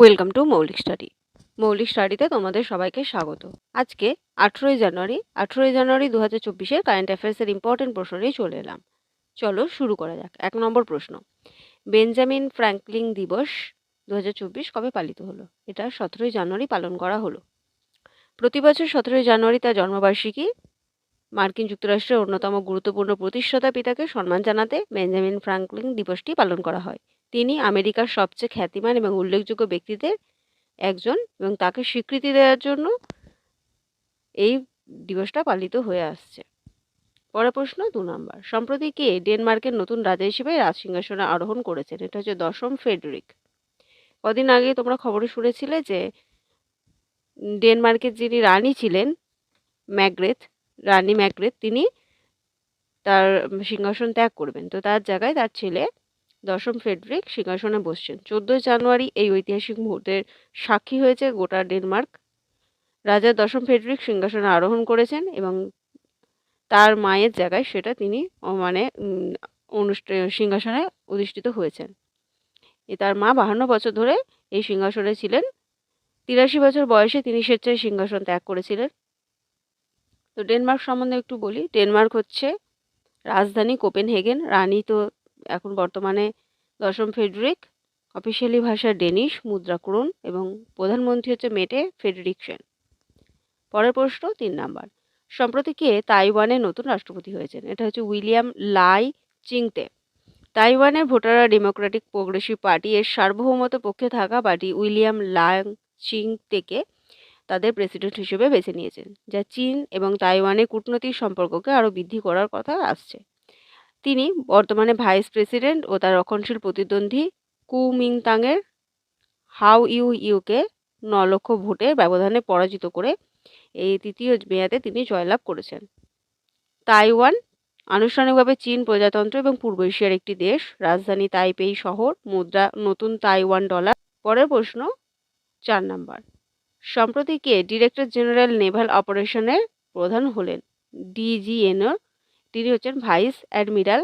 Welcome to মৌলিক study. মৌলিক স্টাডিতে তোমাদের সবাইকে স্বাগত। আজকে 18ই জানুয়ারি 2024-এর কারেন্ট অ্যাফেয়ার্সের ইম্পর্টেন্ট প্রশ্ন নিয়ে চলে এলাম। চলো শুরু করা যাক। 1 নম্বর প্রশ্ন, বেঞ্জামিন ফ্র্যাঙ্কলিন দিবস 2024 কবে পালিত হলো? এটা 17ই জানুয়ারি পালন করা হলো। প্রতি বছর 17ই জানুয়ারি তার জন্মবার্ষিকী মার্কিন যুক্তরাষ্ট্রের অন্যতম গুরুত্বপূর্ণ প্রতিষ্ঠাতা পিতাকে সম্মান জানাতে বেঞ্জামিন ফ্র্যাঙ্কলিন দিবসটি পালন করা হয়। তিনি আমেরিকার সবচেয়ে খ্যাতিমান এবং উল্লেখযোগ্য ব্যক্তিদের একজন এবং তাকে স্বীকৃতি দেওয়ার জন্য এই দিবসটা পালিত হয়ে আসছে। পরের প্রশ্ন 2 নম্বর, সম্প্রতি কে ডেনমার্কের নতুন রাজা হিসেবে রাজসিংহাসনে আরোহণ করেছেন? এটা হচ্ছে 10ম ফ্রেডরিক। কদিন আগে তোমরা খবরে শুনেছিলে যে ডেনমার্কের যিনি রানী ছিলেন রানী ম্যাগ্রেথ, তিনি তার সিংহাসন ত্যাগ করবেন। তো তার জায়গায় তার ছেলে 10ম ফ্রেডরিক সিংহাসনে বসছেন। 14 জানুয়ারি এই ঐতিহাসিক মুহূর্তের সাক্ষী হয়েছে গোটা ডেনমার্ক। রাজা 10ম ফ্রেডরিক সিংহাসনে আরোহণ করেছেন এবং তার মায়ের জায়গায় সেটা তিনি সিংহাসনে অধিষ্ঠিত হয়েছেন। তার মা 52 বছর ধরে এই সিংহাসনে ছিলেন। 83 বছর বয়সে তিনি স্বেচ্ছায় সিংহাসন ত্যাগ করেছিলেন। তো ডেনমার্ক সম্বন্ধে একটু বলি। ডেনমার্ক হচ্ছে রাজধানী কোপেনহেগেন। রানী তো এখন বর্তমানে 10ম ফ্রেডরিক। অফিসিয়ালি ভাষা ডেনিশ, মুদ্রা ক্রোন এবং প্রধানমন্ত্রী হচ্ছে মেটে ফ্রেডরিকসেন। পরের প্রশ্ন 3 নম্বর, সম্প্রতি কে তাইওয়ানের নতুন রাষ্ট্রপতি হয়েছেন? এটা হচ্ছে উইলিয়াম লাই চিংতে। তাইওয়ানের ভোটাররা ডেমোক্রেটিক প্রোগ্রেসিভ পার্টি এর সার্বভৌমত্ব পক্ষে থাকা পার্টি উইলিয়াম লাই চিংতেকে তাদের প্রেসিডেন্ট হিসেবে বেছে নিয়েছেন, যা চীন এবং তাইওয়ানের কূটনৈতিক সম্পর্ককে আরও বৃদ্ধি করার কথা আসছে। তিনি বর্তমানে ভাইস প্রেসিডেন্ট ও তার রক্ষণশীল প্রতিদ্বন্দ্বী কুমিংতাংয়ের হাউ ইউকে 9 লক্ষ ভোটের ব্যবধানে পরাজিত করে এই তৃতীয় মেয়াদে তিনি জয়লাভ করেছেন। তাইওয়ান আনুষ্ঠানিকভাবে চীন প্রজাতন্ত্র এবং পূর্ব এশিয়ার একটি দেশ। রাজধানী তাইপেই শহর। মুদ্রা নতুন তাইওয়ান ডলার। পরের প্রশ্ন 4 নম্বর, সম্প্রতি কে ডিরেক্টর জেনারেল নেভাল অপারেশনের প্রধান হলেন? ডিজিএনও তিনি হচ্ছেন vice admiral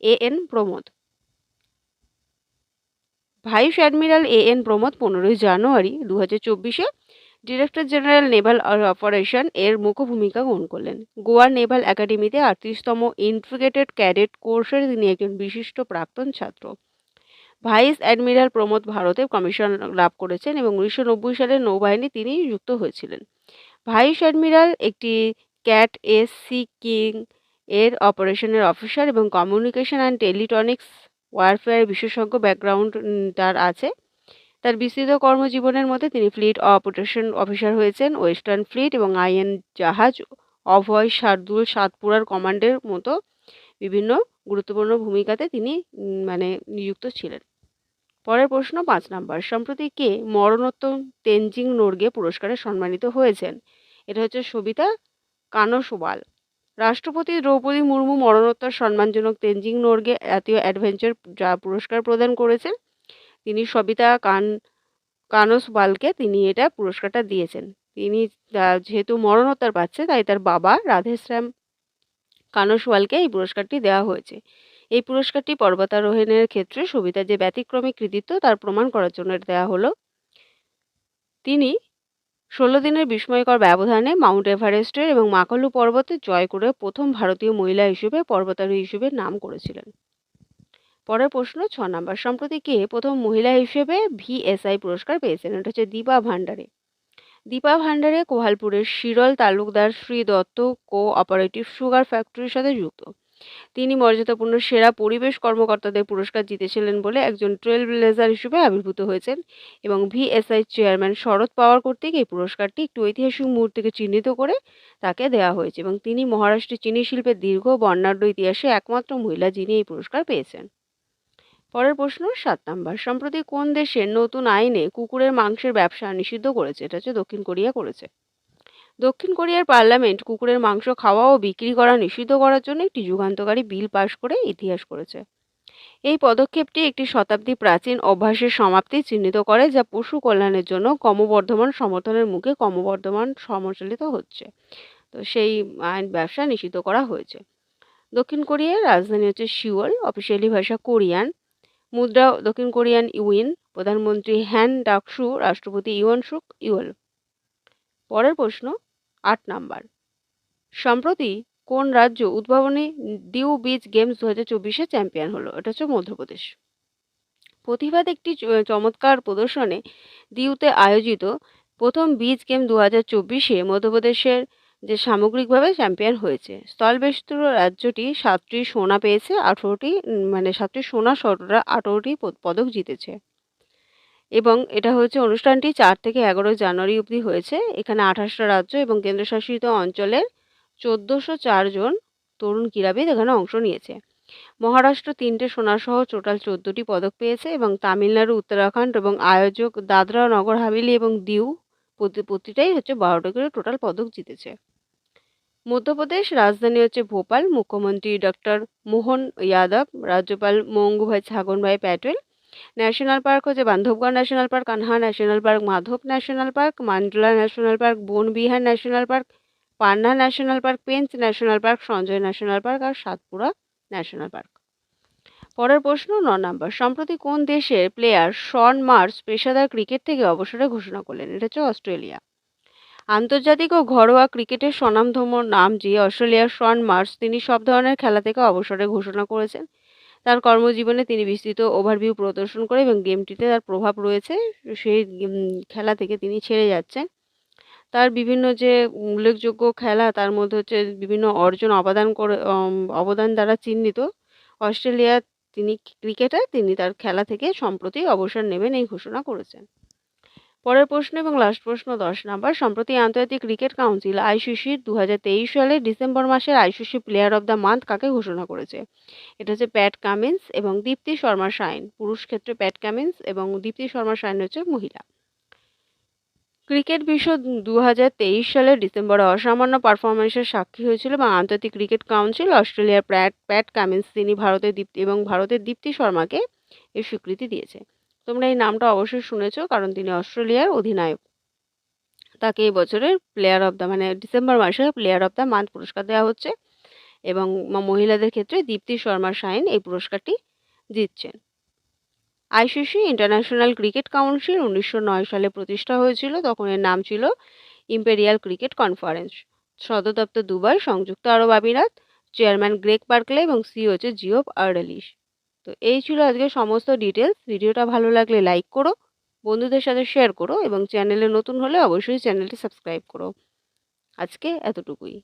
AN Pramod. Vice admiral AN Pramod 15ই জানুয়ারি 2024-এ ডিরেক্টর জেনারেল নেভাল অপারেশন এর মুখ্য ভূমিকা গ্রহণ করলেন। গোয়ার নেভাল একাডেমিতে 38তম ইন্টিগ্রেটেড ক্যাডেট কোর্সের তিনি একজন বিশিষ্ট প্রাক্তন ছাত্র। ভাইস অ্যাডমিরাল প্রমোদ ভারতে কমিশন লাভ করেছেন এবং 1990 সালে নৌবাহিনী তিনি যুক্ত হয়েছিলেন। ভাইস অ্যাডমিরাল একটি ক্যাট এস-সি কিং এর অপারেশনের অফিসার এবং কমিউনিকেশন অ্যান্ড টেলিটনিক্স ওয়ারফেয়ার বিশেষজ্ঞ ব্যাকগ্রাউন্ড তার আছে। তার বিস্তৃত কর্মজীবনের মধ্যে তিনি ফ্লিট অপারেশন অফিসার হয়েছেন, ওয়েস্টার্ন ফ্লিট এবং আইএন জাহাজ অভয় শার্দুল সাতপুরার কমান্ডের মতো বিভিন্ন গুরুত্বপূর্ণ ভূমিকাতে তিনি নিযুক্ত ছিলেন। পরের প্রশ্ন 5 নম্বর, সম্প্রতি কে মরণোত্তর তেনজিং নোরগে পুরস্কারে সম্মানিত হয়েছেন? এটা হচ্ছে সবিতা কানসওয়াল। রাষ্ট্রপতি দ্রৌপদী মুর্মু মরণোত্তর সম্মানজনক তেনজিং নোরগে জাতীয় অ্যাডভেঞ্চার পুরস্কার প্রদান করেছেন। তিনি সবিতা কানসওয়ালকে তিনি এটা পুরস্কারটা দিয়েছেন। তিনি যেহেতু মরণোত্তর পাচ্ছে, তাই তার বাবা রাধেশ্যাম কানসওয়ালকে এই পুরস্কারটি দেওয়া হয়েছে। এই পুরস্কারটি পর্বতারোহণের ক্ষেত্রে সবিতার যে ব্যতিক্রমী কৃতিত্ব তার প্রমাণ করার জন্য এটা দেওয়া হলো। তিনি 16 দিনের বিস্ময়কর ব্যবধানে মাউন্ট এভারেস্টের এবং মাকালু পর্বতে জয় করে প্রথম ভারতীয় মহিলা হিসেবে পর্বতারোহী হিসেবে নাম করেছিলেন। পরের প্রশ্ন 6 নম্বর, সম্প্রতি কে প্রথম মহিলা হিসেবে ভিএসআই পুরস্কার পেয়েছেন? এটা হচ্ছে দীপা ভান্ডারে। দীপা ভান্ডারে কোহালপুরের শিরল তালুকদার শ্রী দত্ত কো-অপারেটিভ সুগার ফ্যাক্টরির সাথে যুক্ত। তিনি মর্যাদাপূর্ণ সেরা পরিবেশ কর্মকর্তাদের পুরস্কার জিতেছিলেন বলে একজন ট্রেল ব্লেজার হিসেবে আবির্ভূত হয়েছেন এবং ভিএসআই চেয়ারম্যান শরদ পাওয়ার কর্তৃক এই পুরস্কারটি একটি ঐতিহাসিক মুহূর্তকে চিহ্নিত করে তাকে দেওয়া হয়েছে এবং তিনি মহারাষ্ট্রের চিনি শিল্পের দীর্ঘ বর্ণাঢ্য ইতিহাসে একমাত্র মহিলা যিনি এই পুরস্কার পেয়েছেন। পরের প্রশ্ন 7 নম্বর, সম্প্রতি কোন দেশের নতুন আইনে কুকুরের মাংসের ব্যবসা নিষিদ্ধ করেছে? এটা হচ্ছে দক্ষিণ কোরিয়া করেছে। দক্ষিণ কোরিয়ার পার্লামেন্ট কুকুরের মাংস খাওয়া ও বিক্রি করা নিষিদ্ধ করার জন্য একটি যুগান্তকারী বিল পাশ করে ইতিহাস করেছে। এই পদক্ষেপটি একটি শতাব্দী প্রাচীন অভ্যাসের সমাপ্তি চিহ্নিত করে, যা পশু কল্যাণের জন্য ক্রমবর্ধমান সমর্থনের মুখে ক্রমবর্ধমান সমালোচিত হচ্ছে। তো সেই আইন ব্যবসা নিষিদ্ধ করা হয়েছে। দক্ষিণ কোরিয়ার রাজধানী হচ্ছে সিওল। অফিসিয়ালি ভাষা কোরিয়ান। মুদ্রা দক্ষিণ কোরিয়ান ইউন। প্রধানমন্ত্রী হ্যান ডাকসু, রাষ্ট্রপতি ইউয়ান সুক ইউল। পরের প্রশ্ন 8 নাম্বার। সম্প্রতি কোন রাজ্য উদ্ভাবনী ডিউ বিচ গেমস 2024-এ চ্যাম্পিয়ন হলো? এটা হচ্ছে মধ্যপ্রদেশ। প্রতিবাদ একটি চমৎকার প্রদর্শনে দিউতে আয়োজিত প্রথম বিচ গেম 2024-এ মধ্যপ্রদেশের যে সামগ্রিকভাবে চ্যাম্পিয়ন হয়েছে। স্থলবেষ্টিত রাজ্যটি 7টি সোনা পেয়েছে, 18টি 7টি সোনা সহ 18টি পদক জিতেছে। এবং এটা হচ্ছে অনুষ্ঠানটি 4 থেকে 11 জানুয়ারি অবধি হয়েছে। এখানে 28টা রাজ্য এবং কেন্দ্রশাসিত অঞ্চলের 1404 জন তরুণ ক্রীড়াবিদ এখানে অংশ নিয়েছে। মহারাষ্ট্র 3টে সোনাসহ টোটাল 14টি পদক পেয়েছে এবং তামিলনাড়ু, উত্তরাখণ্ড এবং আয়োজক দাদরা ও নগর হাভেলি এবং দিউ প্রতিটাই হচ্ছে 12টা করে টোটাল পদক জিতেছে। মধ্যপ্রদেশ রাজধানী হচ্ছে ভোপাল, মুখ্যমন্ত্রী ডক্টর মোহন যাদব, রাজ্যপাল মঙ্গুভাই ছাগনভাই প্যাটেল। ন্যাশনাল পার্ক হচ্ছে Bandhavgarh national park, Kanha national park, Madhav national park, Mandla national park, Vanvihar national park, Panna national park, Pench national park, Sanjay national park আর সাতপুরা ন্যাশনাল পার্ক। পরের প্রশ্ন 9 নাম্বার। সম্প্রতি কোন দেশের প্লেয়ার শন মার্শ পেশাদার ক্রিকেট থেকে অবসরের ঘোষণা করলেন? এটা হচ্ছে অস্ট্রেলিয়া। আন্তর্জাতিক ও ঘরোয়া ক্রিকেটের স্বনামধন্য নাম যে অস্ট্রেলিয়ার শন মার্শ, তিনি সব ধরনের খেলা থেকে অবসরের ঘোষণা করেছেন। তার কর্মজীবনে তিনি বিস্তৃত ওভারভিউ প্রদর্শন করে এবং গেমটিতে তার প্রভাব রয়েছে, সেই খেলা থেকে তিনি ছেড়ে যাচ্ছেন। তার বিভিন্ন যে উল্লেখযোগ্য খেলা, তার মধ্যে হচ্ছে বিভিন্ন অর্জন অবদান দ্বারা চিহ্নিত অস্ট্রেলিয়ার তিনি ক্রিকেটার, তিনি তার খেলা থেকে সম্প্রতি অবসর নেবেন এই ঘোষণা করেছেন। পরের প্রশ্ন এবং লাস্ট প্রশ্ন 10 নাম্বার। সম্প্রতি আন্তর্জাতিক ক্রিকেট কাউন্সিল আইসিসি 2023 সালের ডিসেম্বর মাসের ICC player of the month কাকে ঘোষণা করেছে? এটা হচ্ছে প্যাট কামিন্স এবং দীপ্তি শর্মা শাইন। পুরুষ ক্ষেত্রে প্যাট কামিন্স এবং দীপ্তি শর্মা শাইন হচ্ছে মহিলা। ক্রিকেট বিশ্ব 2023 সালের ডিসেম্বরে অসামান্য পারফরমেন্সের সাক্ষী হয়েছিল এবং আন্তর্জাতিক ক্রিকেট কাউন্সিল অস্ট্রেলিয়ার প্যাট কামিন্স তিনি ভারতের দীপ্তি শর্মাকে এর স্বীকৃতি দিয়েছে। তোমরা এই নামটা অবশ্যই শুনেছো, কারণ তিনি অস্ট্রেলিয়ার অধিনায়ক। তাকে এই বছরের ডিসেম্বর মাসে প্লেয়ার অব দ্য মান্থ পুরস্কার দেওয়া হচ্ছে এবং মহিলাদের ক্ষেত্রে দীপ্তি শর্মা শাইন এই পুরস্কারটি জিতছেন। আইসিসি ইন্টারন্যাশনাল ক্রিকেট কাউন্সিল 1909 সালে প্রতিষ্ঠা হয়েছিল। তখন এর নাম ছিল ইম্পেরিয়াল ক্রিকেট কনফারেন্স। সদর দপ্তর দুবাই, সংযুক্ত আরব আমিরাত। চেয়ারম্যান গ্রেগ বার্কলে এবং সিইও হচ্ছে জিওফ আর্ডেলিশ। তো এই ছিল আজকে সমস্ত ডিটেলস। ভিডিওটা ভালো লাগলে লাইক করো, বন্ধুদের সাথে শেয়ার করো এবং চ্যানেলে নতুন হলে অবশ্যই চ্যানেলটি সাবস্ক্রাইব করো। আজকে এতটুকুই।